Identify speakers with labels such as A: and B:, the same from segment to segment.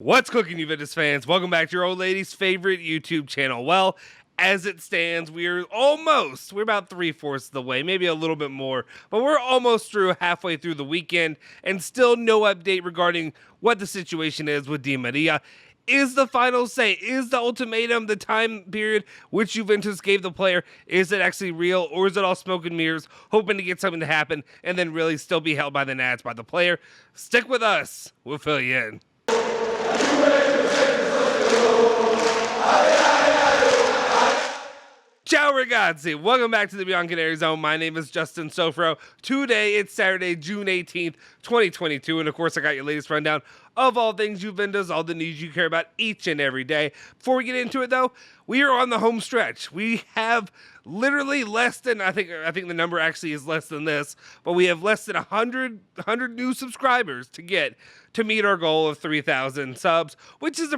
A: What's cooking, Juventus fans? Welcome back to your old lady's favorite YouTube channel. Well, as it stands, we're about 3/4 of the way, maybe a little bit more, but we're almost halfway through the weekend, and still no update regarding what the situation is with Di Maria. Is the final say, is the ultimatum, the time period which Juventus gave the player, is it actually real, or is it all smoke and mirrors, hoping to get something to happen, and then really still be held by the Nats, by the player? Stick with us. We'll fill you in. Ciao ragazzi, welcome back to the Bianconeri Zone. My name is Justin Sofro. Today it's Saturday, June 18th, 2022, and of course I got your latest rundown of all things Juventus, all the news you care about each and every day. Before we get into it though, we are on the home stretch. We have literally less than, I think the number actually is less than this, but we have less than 100 new subscribers to get to meet our goal of 3,000 subs, which is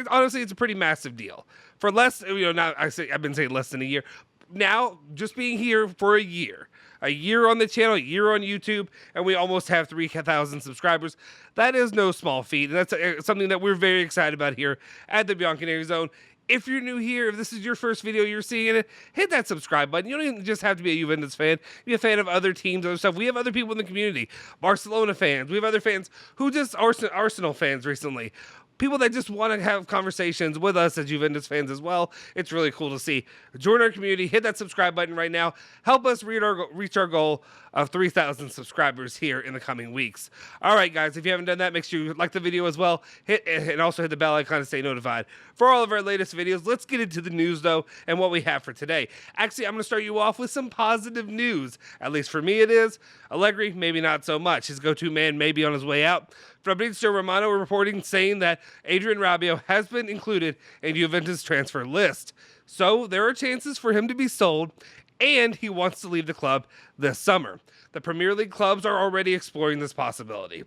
A: honestly, it's a pretty massive deal. For less, I've been saying less than a year. Now, just being here for a year on the channel, a year on YouTube, and we almost have 3,000 subscribers. That is no small feat. That's something that we're very excited about here at the Bianconeri Zone. If you're new here, if this is your first video you're seeing it, hit that subscribe button. You don't even just have to be a Juventus fan. Be a fan of other teams, other stuff. We have other people in the community, Barcelona fans. We have other fans who just Arsenal fans recently. People that just want to have conversations with us as Juventus fans as well. It's really cool to see. Join our community. Hit that subscribe button right now. Help us reach our goal of 3,000 subscribers here in the coming weeks. All right, guys, if you haven't done that, make sure you like the video as well. And also hit the bell icon to stay notified for all of our latest videos. Let's get into the news, though, and what we have for today. Actually, I'm going to start you off with some positive news. At least for me it is. Allegri, maybe not so much. His go-to man may be on his way out. Fabrizio Romano reporting saying that Adrien Rabiot has been included in Juventus transfer list. So there are chances for him to be sold, and he wants to leave the club this summer. The Premier League clubs are already exploring this possibility.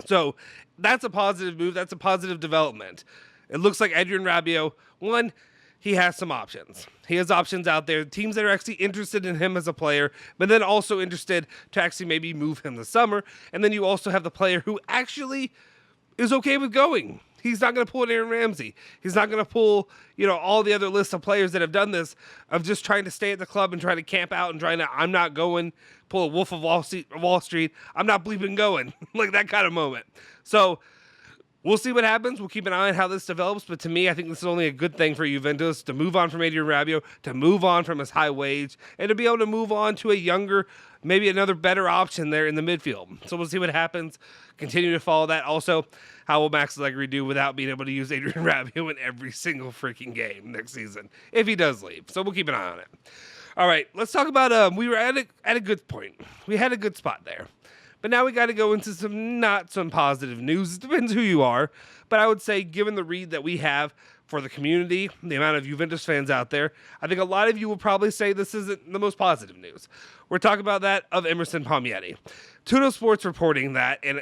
A: So that's a positive move. That's a positive development. It looks like Adrien Rabiot, one, he has some options. He has options out there, teams that are actually interested in him as a player, but then also interested to actually maybe move him this summer. And then you also have the player who actually is okay with going. He's not going to pull an Aaron Ramsey. He's not going to pull, all the other lists of players that have done this, of just trying to stay at the club and trying to camp out and trying to, I'm not going, pull a Wolf of Wall Street. I'm not bleeping going, like that kind of moment. So we'll see what happens. We'll keep an eye on how this develops. But to me, I think this is only a good thing for Juventus to move on from Adrien Rabiot, to move on from his high wage, and to be able to move on to a younger, maybe another better option there in the midfield. So we'll see what happens. Continue to follow that. Also, how will Max Allegri do without being able to use Adrien Rabiot in every single freaking game next season if he does leave? So we'll keep an eye on it. All right, let's talk about, we were at a good point. We had a good spot there. But now we got to go into some positive news. It depends who you are. But I would say, given the read that we have for the community, the amount of Juventus fans out there, I think a lot of you will probably say this isn't the most positive news. We're talking about that of Emerson Palmieri. Tutto Sports reporting that, and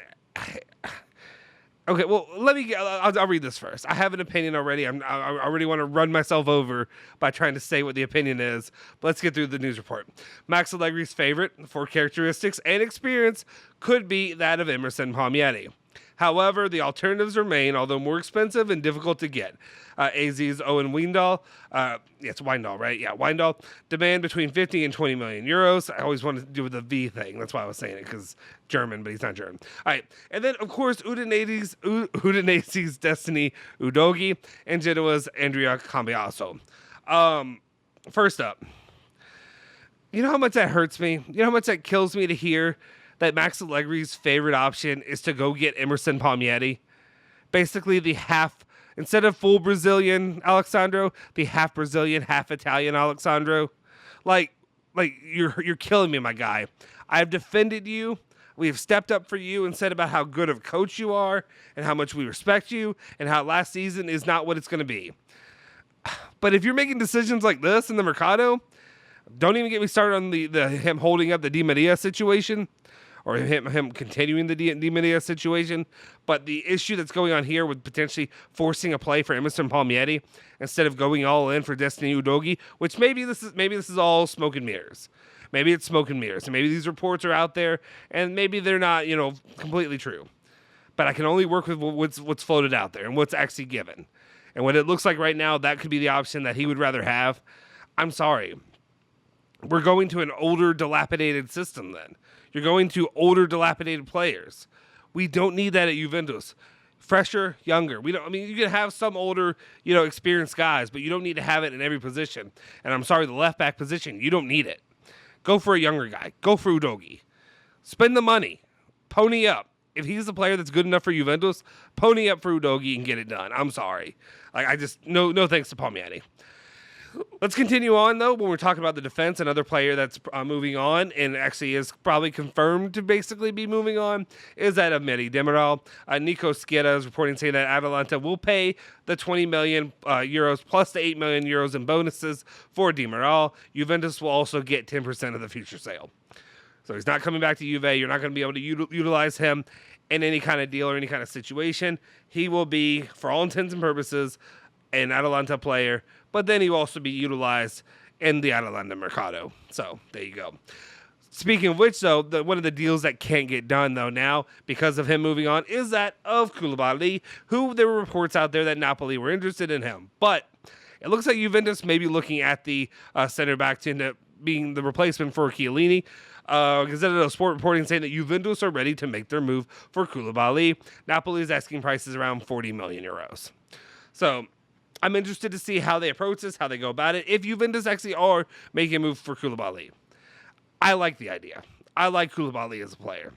A: okay, well, I'll read this first. I have an opinion already. I already want to run myself over by trying to say what the opinion is. But let's get through the news report. Max Allegri's favorite for characteristics and experience could be that of Emerson Palmieri. However, the alternatives remain, although more expensive and difficult to get. AZ's Owen Wijndal, it's Wijndal, right? Yeah, Wijndal, demand between 50 and 20 million euros. I always wanted to do with the V thing. That's why I was saying it, because German, but he's not German. All right, and then, of course, Udinese's Destiny Udogi and Genoa's Andrea Cambiaso. First up, you know how much that hurts me? You know how much that kills me to hear that Max Allegri's favorite option is to go get Emerson Palmieri? Basically, instead of full Brazilian Alexandro, the half Brazilian, half Italian Alexandro. Like you're killing me, my guy. I've defended you. We have stepped up for you and said about how good of a coach you are and how much we respect you and how last season is not what it's going to be. But if you're making decisions like this in the Mercado, don't even get me started on the him holding up the Di Maria situation, or him continuing the Di Maria situation. But the issue that's going on here with potentially forcing a play for Emerson Palmieri instead of going all in for Destiny Udogi, which maybe this is all smoke and mirrors. Maybe it's smoke and mirrors, and maybe these reports are out there, and maybe they're not, completely true. but I can only work with what's floated out there and what's actually given. And what it looks like right now, that could be the option that he would rather have. I'm sorry. We're going to an older, dilapidated system then. You're going to older, dilapidated players. We don't need that at Juventus. Fresher, younger. We don't. I mean, you can have some older, experienced guys, but you don't need to have it in every position. And I'm sorry, the left back position, you don't need it. Go for a younger guy. Go for Udogie. Spend the money. Pony up. If he's the player that's good enough for Juventus, pony up for Udogie and get it done. I'm sorry. No thanks to Palmieri. Let's continue on, though, when we're talking about the defense. Another player that's moving on and actually is probably confirmed to basically be moving on is that of Demiral. Nico Schietta is reporting saying that Atalanta will pay the 20 million euros plus the 8 million euros in bonuses for Demiral. Juventus will also get 10% of the future sale. So he's not coming back to Juve. You're not going to be able to utilize him in any kind of deal or any kind of situation. He will be, for all intents and purposes, an Atalanta player, but then he will also be utilized in the Atalanta Mercado. So there you go. Speaking of which, though, one of the deals that can't get done, though, now because of him moving on is that of Koulibaly, who there were reports out there that Napoli were interested in him. But it looks like Juventus may be looking at the center back to end up being the replacement for Chiellini. Gazzetta dello Sport reporting saying that Juventus are ready to make their move for Koulibaly. Napoli is asking prices around 40 million euros. So I'm interested to see how they approach this, how they go about it. If Juventus actually are making a move for Koulibaly, I like the idea. I like Koulibaly as a player.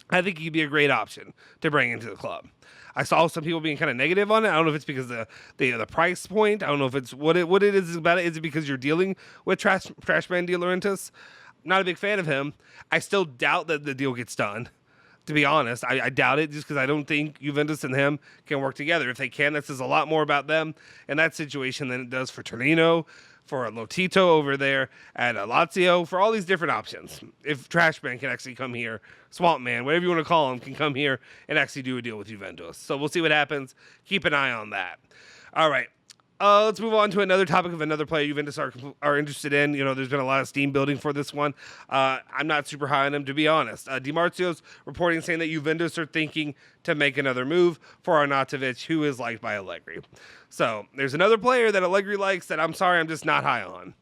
A: I think he'd be a great option to bring into the club. I saw some people being kind of negative on it. I don't know if it's because of the price point. I don't know if it's what it is about it. Is it because you're dealing with Trashman De Laurentiis? Not a big fan of him. I still doubt that the deal gets done. To be honest, I doubt it just because I don't think Juventus and him can work together. If they can, that says a lot more about them in that situation than it does for Torino, for Lotito over there at Lazio, for all these different options. If Trashman can actually come here, Swamp Man, whatever you want to call him, can come here and actually do a deal with Juventus. So we'll see what happens. Keep an eye on that. All right. Let's move on to another topic of another player Juventus are interested in. There's been a lot of steam building for this one. I'm not super high on him, to be honest. Di Marzio's reporting saying that Juventus are thinking to make another move for Arnautovic, who is liked by Allegri. So there's another player that Allegri likes that I'm sorry, I'm just not high on.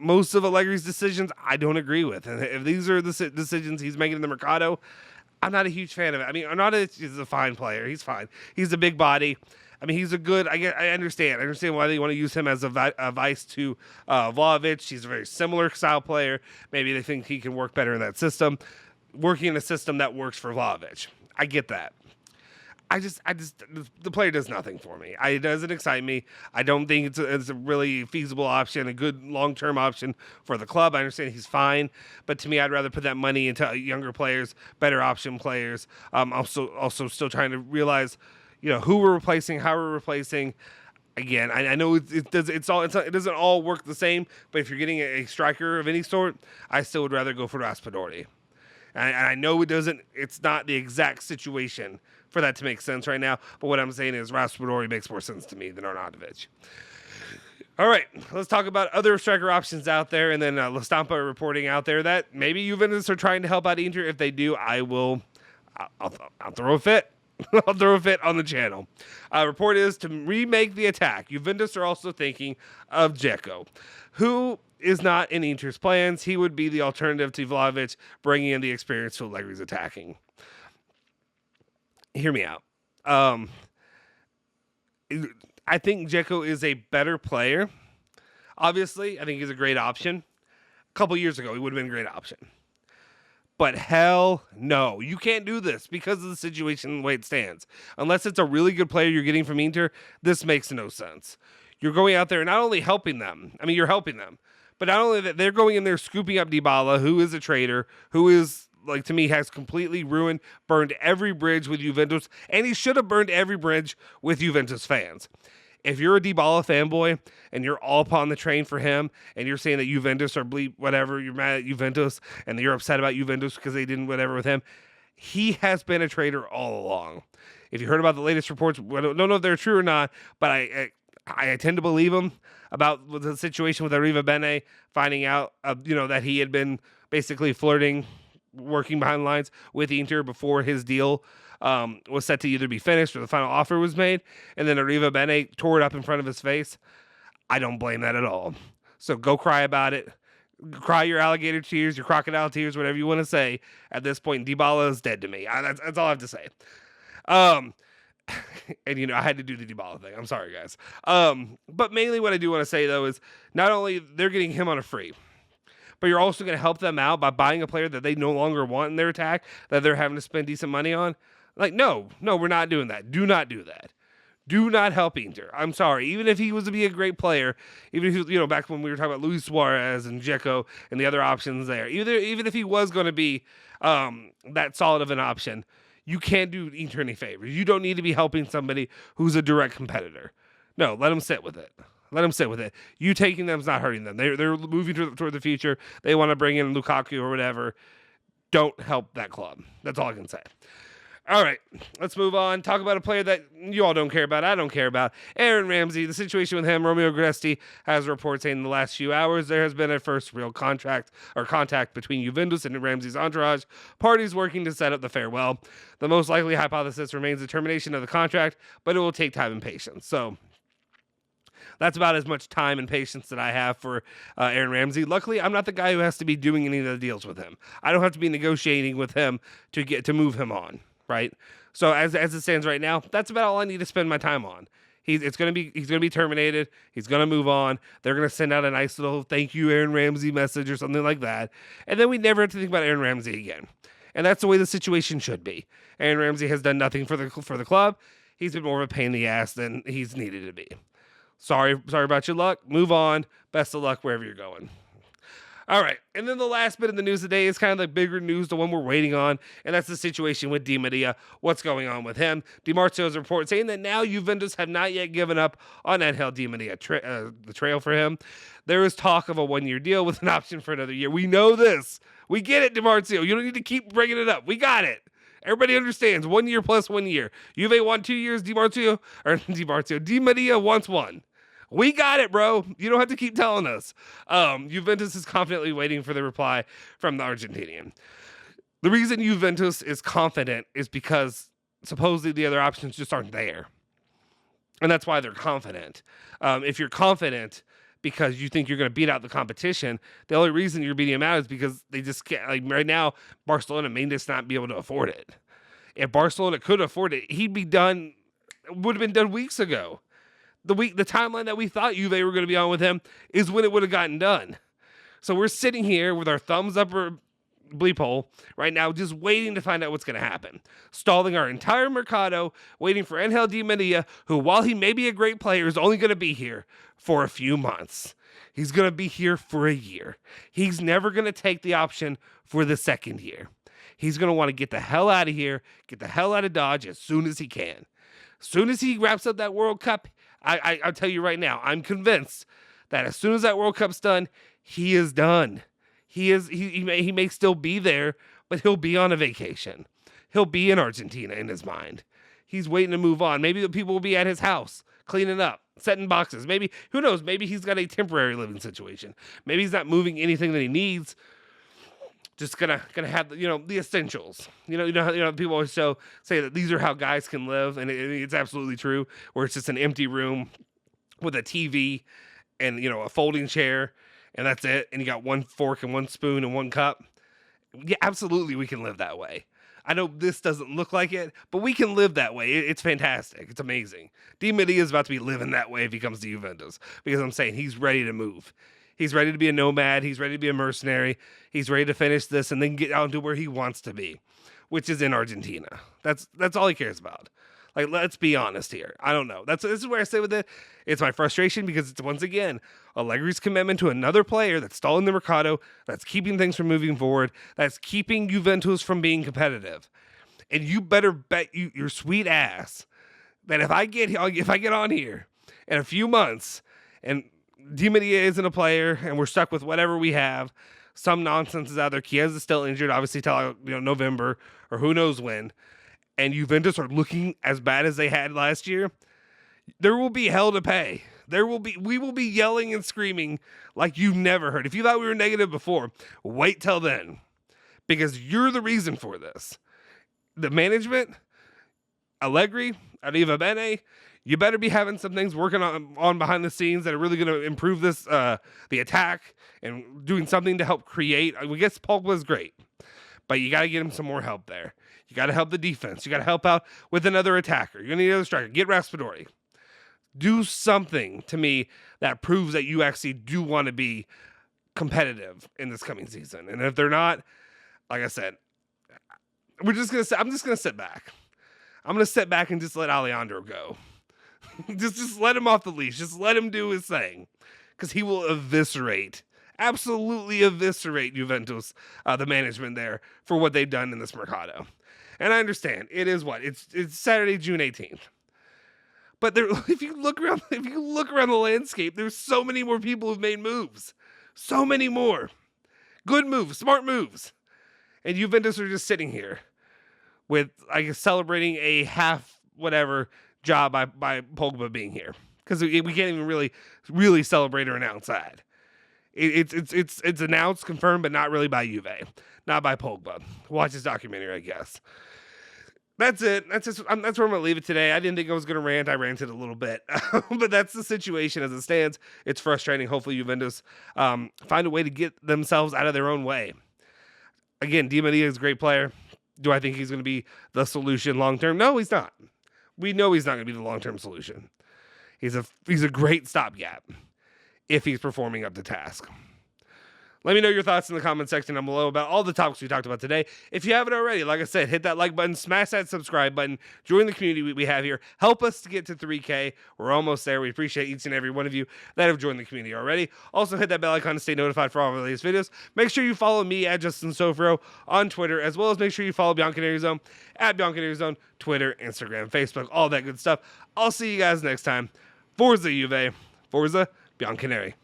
A: Most of Allegri's decisions, I don't agree with. And if these are the decisions he's making in the Mercado, I'm not a huge fan of it. I mean, Arnautovic is a fine player. He's fine. He's a big body. I mean, he's a good. I understand. I understand why they want to use him as a vice to Vlahovic. He's a very similar style player. Maybe they think he can work better in that system. Working in a system that works for Vlahovic, I get that. The player does nothing for me. It doesn't excite me. I don't think it's a really feasible option, a good long-term option for the club. I understand he's fine, but to me, I'd rather put that money into younger players, better option players. Also still trying to realize, who we're replacing, how we're replacing. Again, I know it doesn't all work the same, but if you're getting a striker of any sort, I still would rather go for Raspadori. And I know it's not the exact situation for that to make sense right now, but what I'm saying is Raspadori makes more sense to me than Arnautovic. All right, let's talk about other striker options out there, and then La Stampa reporting out there that maybe Juventus are trying to help out Inter. If they do, I'll throw a fit. I'll throw a fit on the channel. Report is to remake the attack. Juventus are also thinking of Dzeko, who is not in Inter's plans. He would be the alternative to Vlahovic, bringing in the experience to Allegri's attacking. Hear me out. I think Dzeko is a better player. Obviously, I think he's a great option. A couple years ago, he would have been a great option. But hell no, you can't do this because of the situation the way it stands. Unless it's a really good player you're getting from Inter, this makes no sense. You're going out there and not only helping them, I mean, you're helping them, but not only that, they're going in there scooping up Dybala, who is a traitor, who is, to me, has completely burned every bridge with Juventus, and he should have burned every bridge with Juventus fans. If you're a Dybala fanboy and you're all upon the train for him and you're saying that Juventus or whatever, you're mad at Juventus and you're upset about Juventus because they didn't whatever with him, he has been a traitor all along. If you heard about the latest reports, I don't know if they're true or not, but I tend to believe him about the situation with Arriva Bene, finding out that he had been basically flirting, working behind the lines with Inter before his deal was set to either be finished or the final offer was made, and then Arriva Bene tore it up in front of his face. I don't blame that at all. So go cry about it. Cry your alligator tears, your crocodile tears, whatever you want to say. At this point, Dybala is dead to me. That's all I have to say. And I had to do the Dybala thing. I'm sorry, guys. But mainly what I do want to say, though, is not only they're getting him on a free, but you're also going to help them out by buying a player that they no longer want in their attack, that they're having to spend decent money on. Like, no, we're not doing that. Do not do that. Do not help Inter. I'm sorry. Even if he was to be a great player, even if he was, back when we were talking about Luis Suarez and Dzeko and the other options there, even if he was going to be that solid of an option, you can't do Inter any favors. You don't need to be helping somebody who's a direct competitor. No, let them sit with it. Let them sit with it. You taking them is not hurting them. They're moving toward the future. They want to bring in Lukaku or whatever. Don't help that club. That's all I can say. All right, let's move on. Talk about a player that you all don't care about. I don't care about. Aaron Ramsey. The situation with him, Romeo Gresti has reports saying in the last few hours there has been a first real contact between Juventus and Ramsey's entourage, parties working to set up the farewell. The most likely hypothesis remains the termination of the contract, but it will take time and patience. So that's about as much time and patience that I have for Aaron Ramsey. Luckily, I'm not the guy who has to be doing any of the deals with him. I don't have to be negotiating with him to move him on. Right, so as it stands right now, that's about all I need to spend my time on. He's gonna be terminated. He's gonna move on. They're gonna send out a nice little thank you Aaron Ramsey message or something like that, and then we never have to think about Aaron Ramsey again. And that's the way the situation should be. Aaron Ramsey has done nothing for the club. He's been more of a pain in the ass than he's needed to be. Sorry about your luck. Move on. Best of luck wherever you're going. All right, and then the last bit of the news today is kind of the bigger news, the one we're waiting on, and that's the situation with Di Maria. What's going on with him? Di Marzio's report saying that now Juventus have not yet given up on Angel Di Maria, the trail for him. There is talk of a one-year deal with an option for another year. We know this. We get it, Di Marzio. You don't need to keep bringing it up. We got it. Everybody understands. 1 year plus 1 year. Juve won 2 years. Di Maria wants one. We got it, bro. You don't have to keep telling us. Juventus is confidently waiting for the reply from the Argentinian. The reason Juventus is confident is because supposedly the other options just aren't there. And that's why they're confident. If you're confident because you think you're going to beat out the competition, the only reason you're beating them out is because they just can't. Like right now, Barcelona may just not be able to afford it. If Barcelona could afford it, would have been done weeks ago. The timeline that we thought Juve were going to be on with him is when it would have gotten done. So we're sitting here with our thumbs up or bleep hole right now, just waiting to find out what's going to happen. Stalling our entire mercado, waiting for Angel Di Maria, who, while he may be a great player, is only going to be here for a few months. He's going to be here for a year. He's never going to take the option for the second year. He's going to want to get the hell out of here, get the hell out of Dodge as soon as he can. As soon as he wraps up that World Cup, I'll tell you right now, I'm convinced that as soon as that World Cup's done, he is done. He may still be there, but he'll be on a vacation. He'll be in Argentina in his mind. He's waiting to move on. Maybe the people will be at his house, cleaning up, setting boxes. Maybe, who knows, maybe he's got a temporary living situation. Maybe he's not moving anything that he needs. Just gonna have the essentials. People always say that these are how guys can live, and it's absolutely true. Where it's just an empty room with a TV and a folding chair, and that's it. And you got one fork and one spoon and one cup. Yeah, absolutely, we can live that way. I know this doesn't look like it, but we can live that way. It's fantastic. It's amazing. Di Maria is about to be living that way if he comes to Juventus, because I'm saying he's ready to move. He's ready to be a nomad. He's ready to be a mercenary. He's ready to finish this and then get out to where he wants to be, which is in Argentina. That's all he cares about. Like, let's be honest here. I don't know. This is where I say with it. It's my frustration because it's, once again, Allegri's commitment to another player that's stalling the mercado, that's keeping things from moving forward, that's keeping Juventus from being competitive. And you better bet your sweet ass that if I get on here in a few months and Di Maria isn't a player, and we're stuck with whatever we have. Some nonsense is out there. Chiesa is still injured, obviously, till November or who knows when. And Juventus are looking as bad as they had last year. There will be hell to pay. We will be yelling and screaming like you've never heard. If you thought we were negative before, wait till then, because you're the reason for this. The management, Allegri, Arriva Bene, you better be having some things working on behind the scenes that are really going to improve this, the attack, and doing something to help create. I guess Pogba's great, but you got to get him some more help there. You got to help the defense. You got to help out with another attacker. You're going to need another striker. Get Raspadori. Do something to me that proves that you actually do want to be competitive in this coming season. And if they're not, like I said, I'm just going to sit back. I'm going to sit back and just let Alejandro go. just let him off the leash. Just let him do his thing, because he will absolutely eviscerate Juventus, the management there, for what they've done in this Mercado. And I understand it's Saturday, June 18th. But there, if you look around the landscape, there's so many more people who've made moves, so many more good moves, smart moves, and Juventus are just sitting here with, I guess, celebrating a half whatever job by Pogba being here, because we can't even really celebrate or announce that. It's announced, confirmed, but not really by Juve, not by Pogba. Watch his documentary, I guess. That's it. That's where I'm going to leave it today. I didn't think I was going to rant. I ranted a little bit, but that's the situation as it stands. It's frustrating. Hopefully Juventus find a way to get themselves out of their own way. Again, Di Maria is a great player. Do I think he's going to be the solution long term? No, he's not. We know he's not going to be the long-term solution. He's a great stopgap if he's performing up to task. Let me know your thoughts in the comment section down below about all the topics we talked about today. If you haven't already, like I said, hit that like button, smash that subscribe button, join the community we have here. Help us to get to 3K. We're almost there. We appreciate each and every one of you that have joined the community already. Also, hit that bell icon to stay notified for all of our latest videos. Make sure you follow me at Justin Sofro on Twitter, as well as make sure you follow Bianconeri Zone at Bianconeri Zone, Twitter, Instagram, Facebook, all that good stuff. I'll see you guys next time. Forza Juve, Forza Bianconeri.